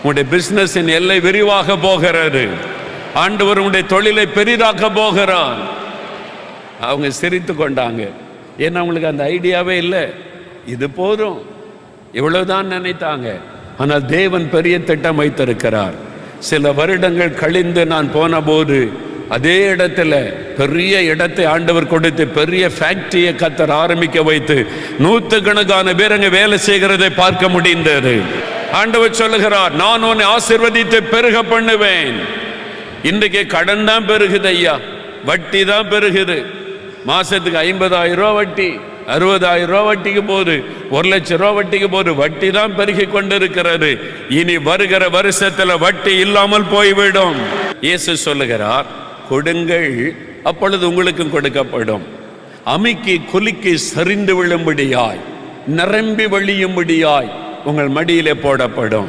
உங்களுடைய பிசினஸின் எல்லை விரிவாக போகிறது. ஆண்டவர் உங்களுடைய தொழிலை பெரிதாக்க போகிறார். அவங்க சிரித்து கொண்டாங்க. ஏன்னா அவங்களுக்கு அந்த ஐடியாவே இல்லை. இது போதும், இவ்வளவுதான் நினைத்தாங்க. ஆனால் தேவன் பெரிய திட்டம் வைத்திருக்கிறார். சில வருடங்கள் கழிந்து நான் போன போது அதே இடத்துல பெரிய இடத்தை ஆண்டவர் கொடுத்து பெரிய ஃபேக்டரியை கத்தர் ஆரம்பிக்க வைத்து நூற்றுக்கணக்கான பேர் அங்கே வேலை செய்கிறதை பார்க்க முடிந்தது. ஆண்டவர் சொல்லுகிறார், நான் உன்னை ஆசீர்வதித்து பெருக பண்ணுவேன். இன்றைக்கு கடன் தான் பெருகுது ஐயா, வட்டி தான் பெருகுது. மாசத்துக்கு 50,000 ரூபா வட்டி, 60,000 ரூபா வட்டிக்கு போகுது, 1,00,000 ரூபா வட்டிக்கு போகுது. வட்டி தான் பெருகி கொண்டிருக்கிறது. இனி வருகிற வருஷத்துல வட்டி இல்லாமல் போய்விடும். இயேசு சொல்லுகிறார், கொடுங்கள் அப்பொழுது உங்களுக்கும் கொடுக்கப்படும். அமுக்கி குலுக்கி சரிந்து விழும்படியாய், நிரம்பி வழியும்படியாய் உங்கள் மடியிலே போடப்படும்.